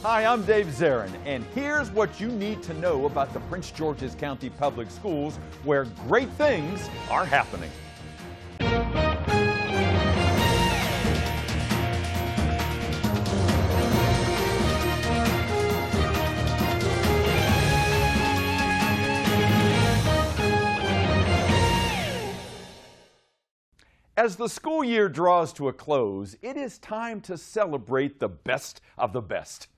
Hi, I'm Dave Zarin, and here's what you need to know about the Prince George's County Public Schools, where great things are happening. As the school year draws to a close, it is time to celebrate the best of the best.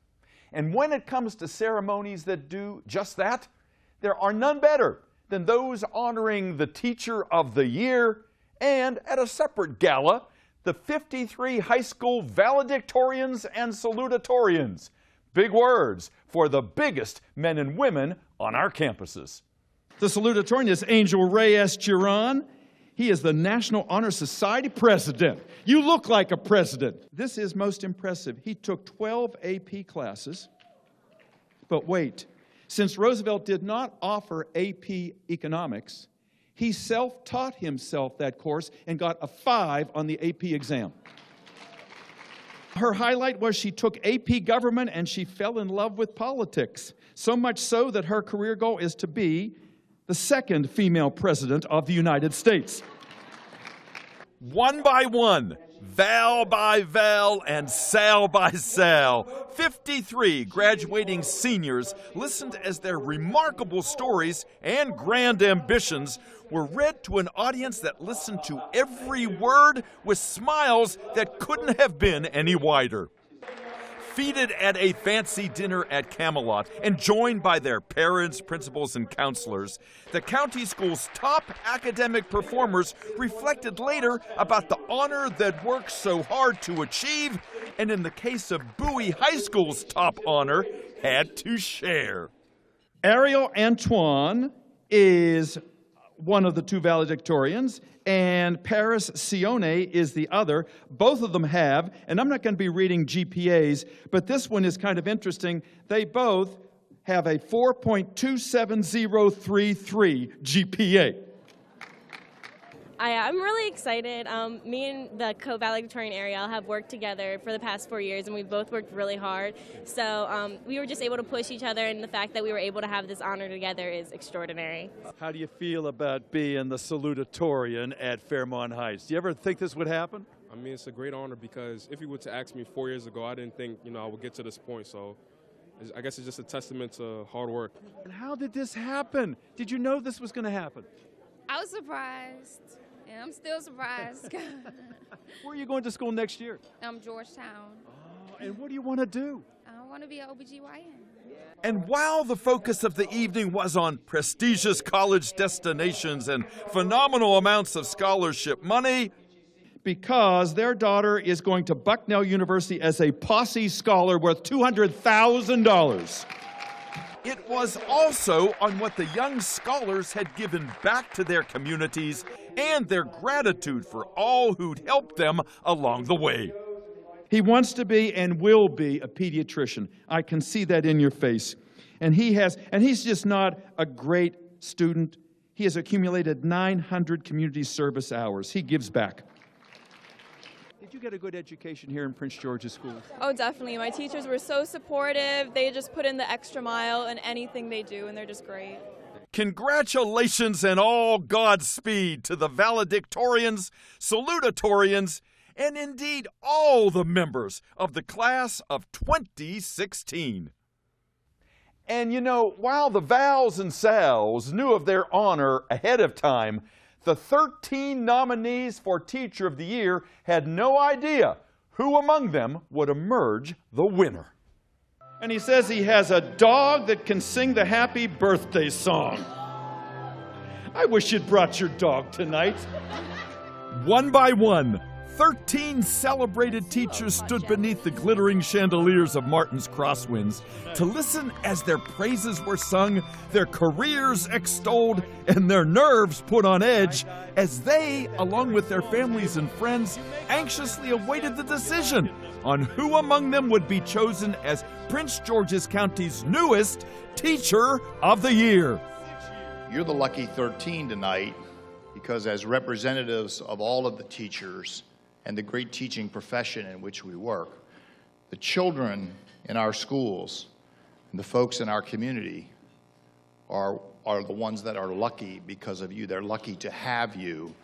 And when it comes to ceremonies that do just that, there are none better than those honoring the Teacher of the Year and, at a separate gala, the 53 high school valedictorians and salutatorians. Big words for the biggest men and women on our campuses. The salutatorian is Angel Reyes Giron. He is the National Honor Society president. You look like a president. This is most impressive. He took 12 AP classes. But wait, since Roosevelt did not offer AP economics, he self-taught himself that course and got a 5 on the AP exam. Her highlight was she took AP government and she fell in love with politics. So much so that her career goal is to be the second female president of the United States. One by one, Val by Val, and Sal by Sal, 53 graduating seniors listened as their remarkable stories and grand ambitions were read to an audience that listened to every word with smiles that couldn't have been any wider. Feted at a fancy dinner at Camelot and joined by their parents, principals, and counselors, the county school's top academic performers reflected later about the honor they'd worked so hard to achieve, and in the case of Bowie High School's top honor, had to share. Ariel Antoine is one of the 2 valedictorians, and Paris Sione is the other. Both of them have, and I'm not going to be reading GPAs, but this one is kind of interesting. They both have a 4.27033 GPA. I'm really excited. Me and the co-valedictorian Ariel have worked together for the past 4 years, and we've both worked really hard. So we were just able to push each other, and the fact that we were able to have this honor together is extraordinary. How do you feel about being the salutatorian at Fairmont Heights? Do you ever think this would happen? I mean, it's a great honor because if you were to ask me 4 years ago, I didn't think, I would get to this point. So I guess it's just a testament to hard work. And how did this happen? Did you know this was going to happen? I was surprised. And I'm still surprised. Where are you going to school next year? Georgetown. Oh, and what do you want to do? I want to be an OBGYN. And while the focus of the evening was on prestigious college destinations and phenomenal amounts of scholarship money, because their daughter is going to Bucknell University as a Posse Scholar worth $200,000. it was also on what the young scholars had given back to their communities and their gratitude for all who'd helped them along the way. He wants to be and will be a pediatrician. I can see that in your face. And he's just not a great student. He has accumulated 900 community service hours. He gives back. Did you get a good education here in Prince George's schools? Oh, definitely. My teachers were so supportive. They just put in the extra mile in anything they do, and they're just great. Congratulations and all Godspeed to the valedictorians, salutatorians, and indeed all the members of the class of 2016. And you know, while the Vals and Sals knew of their honor ahead of time, the 13 nominees for Teacher of the Year had no idea who among them would emerge the winner. And he says he has a dog that can sing the happy birthday song. I wish you'd brought your dog tonight. One by one, 13 celebrated teachers stood beneath the glittering chandeliers of Martin's Crosswinds to listen as their praises were sung, their careers extolled, and their nerves put on edge as they, along with their families and friends, anxiously awaited the decision on who among them would be chosen as Prince George's County's newest Teacher of the Year. You're the lucky 13 tonight because as representatives of all of the teachers and the great teaching profession in which we work, the children in our schools and the folks in our community are the ones that are lucky because of you. They're lucky to have you.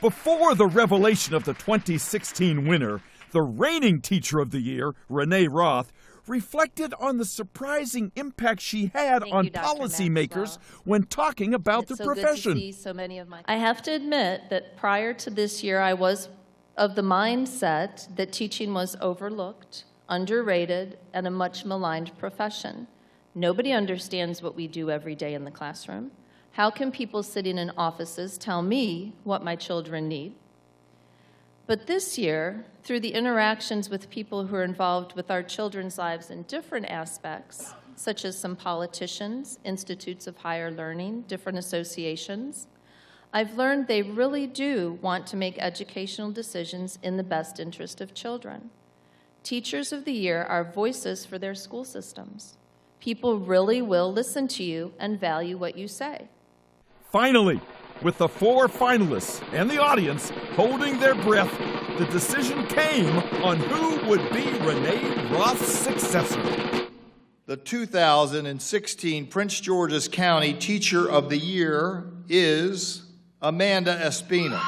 Before the revelation of the 2016 winner, the reigning Teacher of the Year, Renee Roth, reflected on the surprising impact she had on policymakers when talking about the profession. Good to see so many of I have to admit that prior to this year, I was of the mindset that teaching was overlooked, underrated, and a much maligned profession. Nobody understands what we do every day in the classroom. How can people sitting in offices tell me what my children need? But this year, through the interactions with people who are involved with our children's lives in different aspects, such as some politicians, institutes of higher learning, different associations, I've learned they really do want to make educational decisions in the best interest of children. Teachers of the Year are voices for their school systems. People really will listen to you and value what you say. Finally, with the 4 finalists and the audience holding their breath, the decision came on who would be Renee Roth's successor. The 2016 Prince George's County Teacher of the Year is Amanda Espina.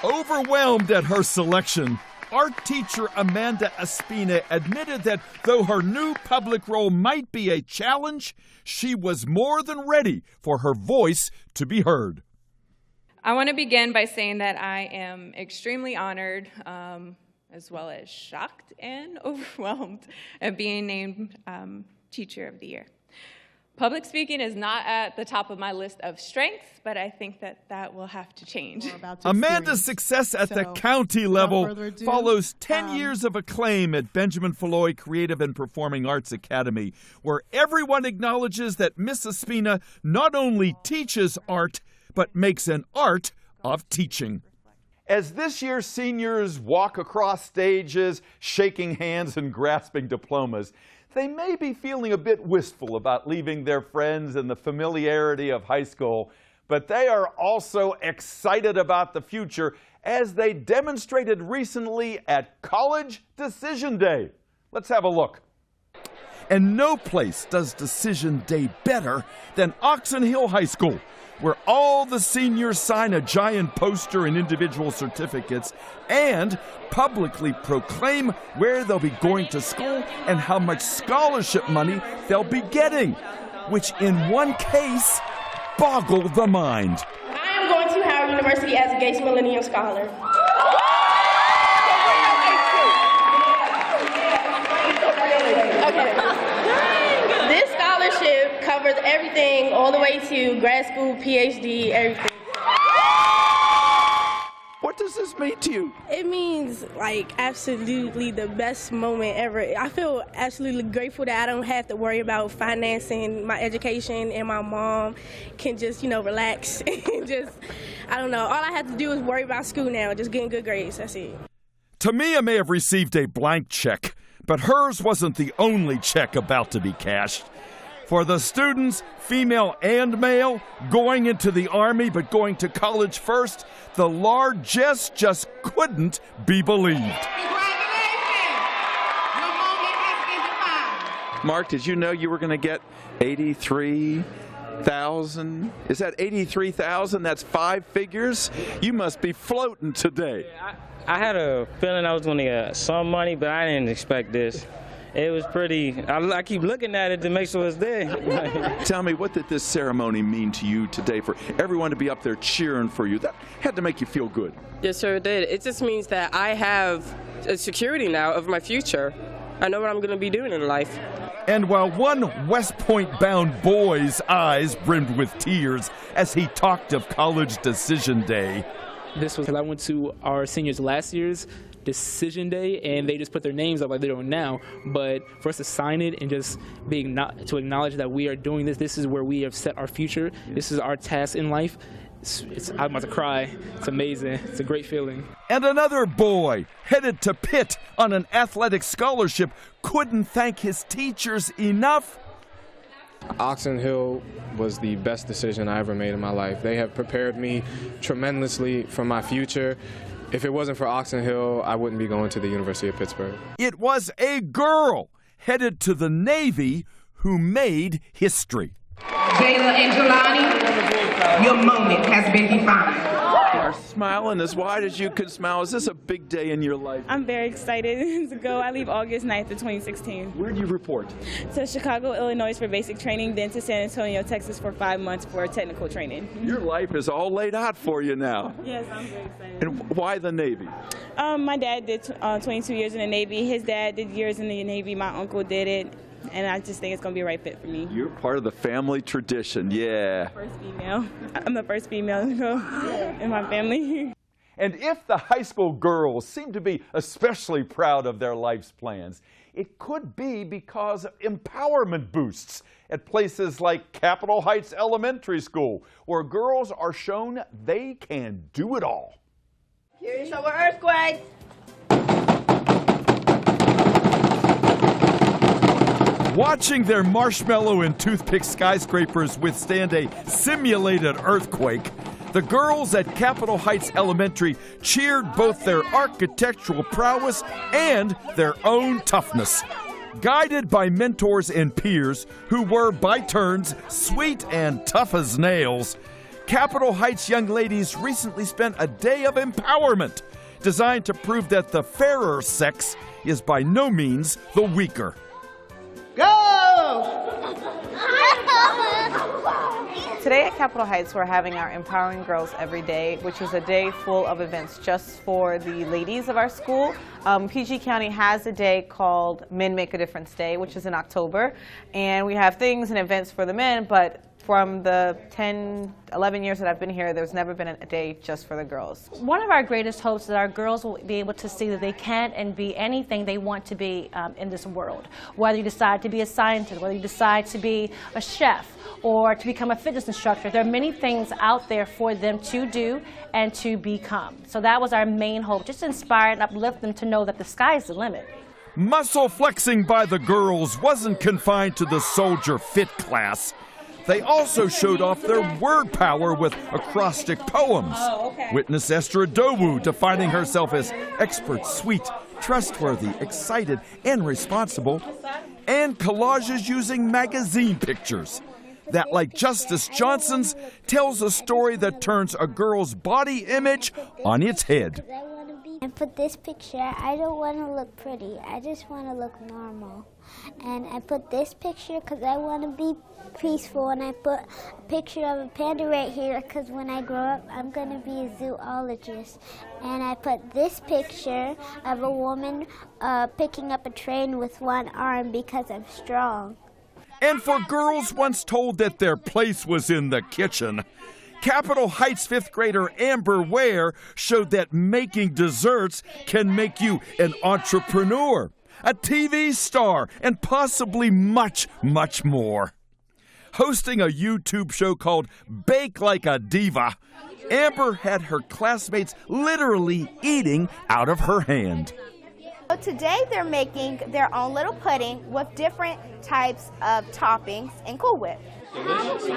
Overwhelmed at her selection, art teacher Amanda Espina admitted that though her new public role might be a challenge, she was more than ready for her voice to be heard. I want to begin by saying that I am extremely honored, as well as shocked and overwhelmed at being named Teacher of the Year. Public speaking is not at the top of my list of strengths, but I think that will have to change. Amanda's success at the county level follows 10 years of acclaim at Benjamin Falloy Creative and Performing Arts Academy, where everyone acknowledges that Miss Espina not only teaches art, but makes an art of teaching. As this year's seniors walk across stages, shaking hands and grasping diplomas, they may be feeling a bit wistful about leaving their friends and the familiarity of high school, but they are also excited about the future, as they demonstrated recently at College Decision Day. Let's have a look. And no place does Decision Day better than Oxon Hill High School, where all the seniors sign a giant poster and individual certificates and publicly proclaim where they'll be going to school and how much scholarship money they'll be getting, which in one case boggled the mind. I am going to Howard University as a Gates Millennium Scholar. This scholarship covers everything all the way to grad school, PhD, everything. What does this mean to you? It means like absolutely the best moment ever. I feel absolutely grateful that I don't have to worry about financing my education, and my mom can just, relax and just, I don't know. All I have to do is worry about school now, just getting good grades. That's it. Tamia may have received a blank check, but hers wasn't the only check about to be cashed. For the students, female and male, going into the Army but going to college first, the largesse just couldn't be believed. Mark, did you know you were going to get 83,000? Is that 83,000? That's 5 figures? You must be floating today. I had a feeling I was going to get some money, but I didn't expect this. It was pretty, I keep looking at it to make sure it's there. Tell me, what did this ceremony mean to you today, for everyone to be up there cheering for you? That had to make you feel good. Yes, sir, it did. It just means that I have a security now of my future. I know what I'm going to be doing in life. And while one West Point-bound boy's eyes brimmed with tears as he talked of College Decision Day. This was because I went to our seniors last year's Decision Day, and they just put their names up like they're doing now. But for us to sign it and just to acknowledge that we are doing this, this is where we have set our future. This is our task in life. I'm about to cry. It's amazing. It's a great feeling. And another boy, headed to Pitt on an athletic scholarship, couldn't thank his teachers enough. Oxon Hill was the best decision I ever made in my life. They have prepared me tremendously for my future. If it wasn't for Oxon Hill, I wouldn't be going to the University of Pittsburgh. It was a girl headed to the Navy who made history. Jayla and Jelani, your moment has been defined. You're smiling as wide as you could smile. Is this a big day in your life? I'm very excited to go. I leave August 9th of 2016. Where do you report? To Chicago, Illinois for basic training, then to San Antonio, Texas for 5 months for technical training. Your life is all laid out for you now. Yes, I'm very excited. And why the Navy? My dad did 22 years in the Navy. His dad did years in the Navy. My uncle did it. And I just think it's going to be a right fit for me. You're part of the family tradition, yeah. First female. I'm the first female to go in my family. And if the high school girls seem to be especially proud of their life's plans, it could be because of empowerment boosts at places like Capitol Heights Elementary School, where girls are shown they can do it all. Here's our earthquake. Watching their marshmallow and toothpick skyscrapers withstand a simulated earthquake, the girls at Capitol Heights Elementary cheered both their architectural prowess and their own toughness. Guided by mentors and peers who were, by turns, sweet and tough as nails, Capitol Heights young ladies recently spent a day of empowerment designed to prove that the fairer sex is by no means the weaker. Go! Today at Capitol Heights, we're having our Empowering Girls Every Day, which is a day full of events just for the ladies of our school. PG County has a day called Men Make a Difference Day, which is in October. And we have things and events for the men, but from the 10, 11 years that I've been here, there's never been a day just for the girls. One of our greatest hopes is that our girls will be able to see that they can and be anything they want to be in this world. Whether you decide to be a scientist, whether you decide to be a chef, or to become a fitness instructor, there are many things out there for them to do and to become. So that was our main hope, just to inspire and uplift them to know that the sky is the limit. Muscle flexing by the girls wasn't confined to the soldier fit class. They also showed off their word power with acrostic poems. Witness Esther Adowu defining herself as expert, sweet, trustworthy, excited, and responsible, and collages using magazine pictures. That, like Justice Johnson's, tells a story that turns a girl's body image on its head. And for this picture, I don't want to look pretty. I just want to look normal. And I put this picture because I want to be peaceful. And I put a picture of a panda right here because when I grow up, I'm going to be a zoologist. And I put this picture of a woman picking up a train with one arm because I'm strong. And for girls once told that their place was in the kitchen, Capitol Heights fifth grader Amber Ware showed that making desserts can make you an entrepreneur, a TV star, and possibly much, much more. Hosting a YouTube show called Bake Like a Diva, Amber had her classmates literally eating out of her hand. So today they're making their own little pudding with different types of toppings and Cool Whip. Delicious.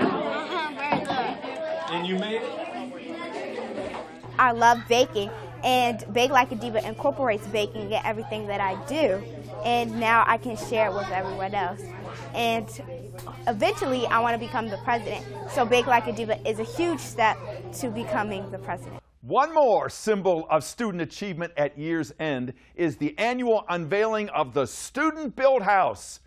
And you made it? I love baking, and Bake Like a Diva incorporates baking in everything that I do, and now I can share it with everyone else. And eventually I want to become the president, so Bake Like a Diva is a huge step to becoming the president. One more symbol of student achievement at year's end is the annual unveiling of the Student Built House.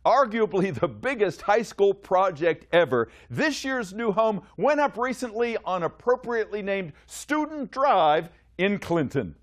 Arguably the biggest high school project ever, this year's new home went up recently on appropriately named Student Drive in Clinton.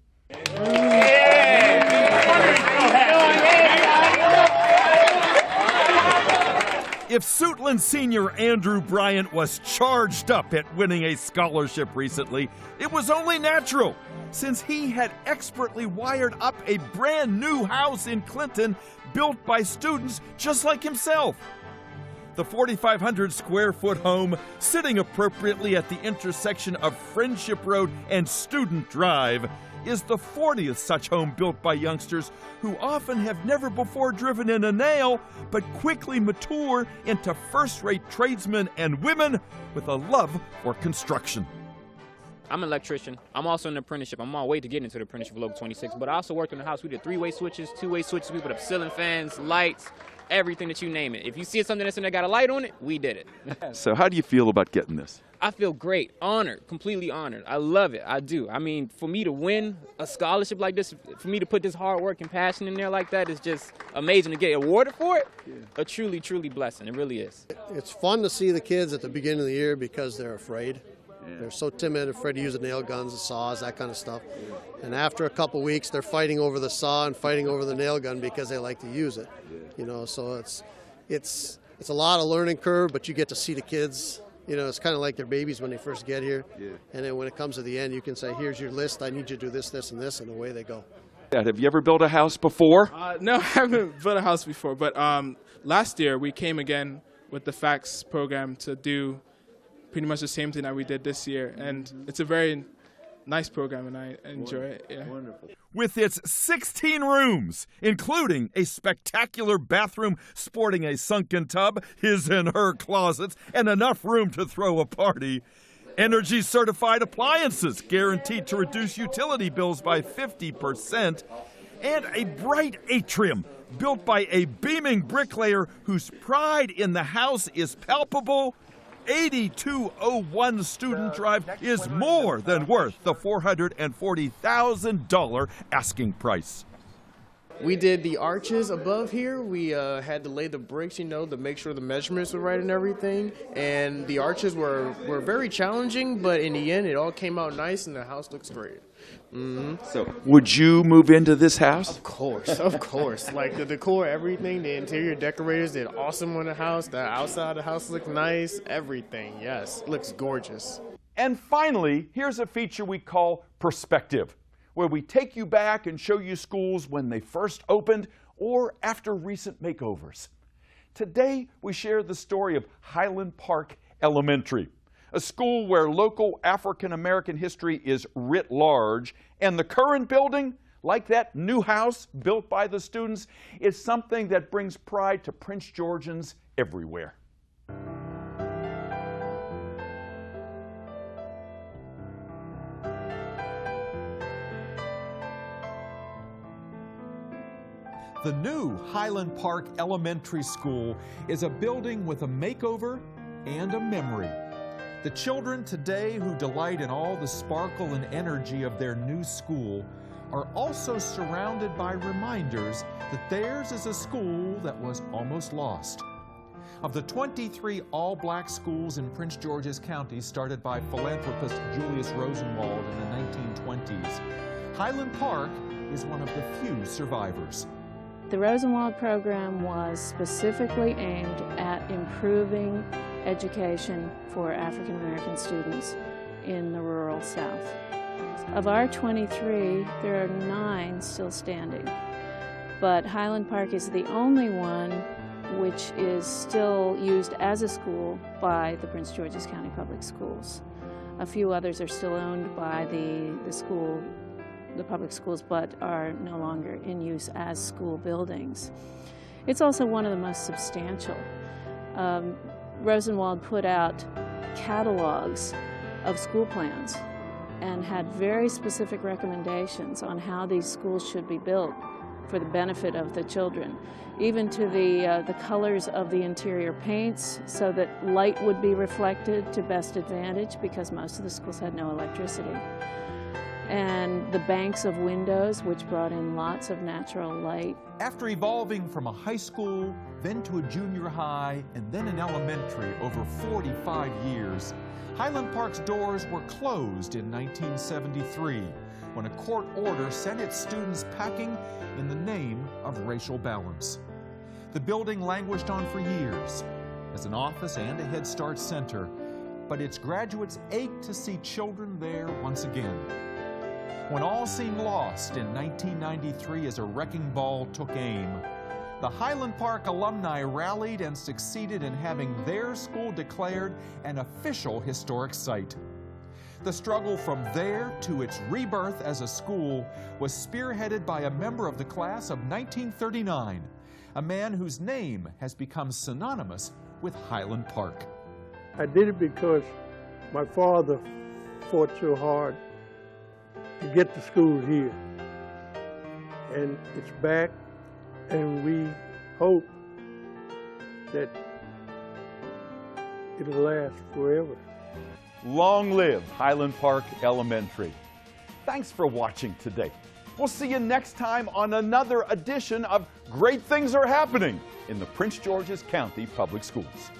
If Suitland senior Andrew Bryant was charged up at winning a scholarship recently, it was only natural, since he had expertly wired up a brand new house in Clinton built by students just like himself. The 4,500 square foot home, sitting appropriately at the intersection of Friendship Road and Student Drive, is the 40th such home built by youngsters who often have never before driven in a nail, but quickly mature into first-rate tradesmen and women with a love for construction. I'm an electrician. I'm also in an apprenticeship. I'm on my way to get into the apprenticeship for Local 26, but I also worked in the house. We did 3-way switches, 2-way switches. We put up ceiling fans, lights, everything that you name it. If you see something that got a light on it, we did it. So how do you feel about getting this? I feel great, honored, completely honored. I love it, I do. I mean, for me to win a scholarship like this, for me to put this hard work and passion in there like that is just amazing. To get awarded for it, a truly, truly blessing. It really is. It's fun to see the kids at the beginning of the year because they're afraid. They're so timid, afraid to use the nail guns, the saws, that kind of stuff. And after a couple weeks, they're fighting over the saw and fighting over the nail gun because they like to use it. You know, so it's a lot of learning curve, but you get to see the kids. You know, it's kind of like they're babies when they first get here. And then when it comes to the end, you can say, here's your list. I need you to do this, this, and this, and away they go. Have you ever built a house before? No, I haven't built a house before. But last year, we came again with the FACTS program to do pretty much the same thing that we did this year. And it's a very nice program, and I enjoy it. Yeah. Wonderful. With its 16 rooms, including a spectacular bathroom sporting a sunken tub, his and her closets, and enough room to throw a party, energy-certified appliances guaranteed to reduce utility bills by 50%, and a bright atrium built by a beaming bricklayer whose pride in the house is palpable, 8201 Student Drive is more than worth the $440,000 asking price. We did the arches above here. We had to lay the bricks, you know, to make sure the measurements were right and everything. And the arches were very challenging, but in the end, it all came out nice, and the house looks great. So, would you move into this house? Of course. Like the decor, everything, the interior decorators did awesome on the house. The outside of the house looked nice. Everything, yes, looks gorgeous. And finally, here's a feature we call Perspective, where we take you back and show you schools when they first opened or after recent makeovers. Today, we share the story of Highland Park Elementary, a school where local African American history is writ large, and the current building, like that new house built by the students, is something that brings pride to Prince Georgians everywhere. The new Highland Park Elementary School is a building with a makeover and a memory. The children today who delight in all the sparkle and energy of their new school are also surrounded by reminders that theirs is a school that was almost lost. Of the 23 all-black schools in Prince George's County started by philanthropist Julius Rosenwald in the 1920s, Highland Park is one of the few survivors. The Rosenwald program was specifically aimed at improving education for African American students in the rural South. Of our 23, there are 9 still standing, but Highland Park is the only one which is still used as a school by the Prince George's County Public Schools. A few others are still owned by the public schools, but are no longer in use as school buildings. It's also one of the most substantial. Rosenwald put out catalogs of school plans and had very specific recommendations on how these schools should be built for the benefit of the children, even to the colors of the interior paints so that light would be reflected to best advantage because most of the schools had no electricity. And the banks of windows, which brought in lots of natural light. After evolving from a high school, then to a junior high, and then an elementary over 45 years, Highland Park's doors were closed in 1973 when a court order sent its students packing in the name of racial balance. The building languished on for years as an office and a Head Start center, but its graduates ached to see children there once again. When all seemed lost in 1993 as a wrecking ball took aim, the Highland Park alumni rallied and succeeded in having their school declared an official historic site. The struggle from there to its rebirth as a school was spearheaded by a member of the class of 1939, a man whose name has become synonymous with Highland Park. I did it because my father fought so hard to get the school here. And it's back, and we hope that it'll last forever. Long live Highland Park Elementary. Thanks for watching today. We'll see you next time on another edition of Great Things Are Happening in the Prince George's County Public Schools.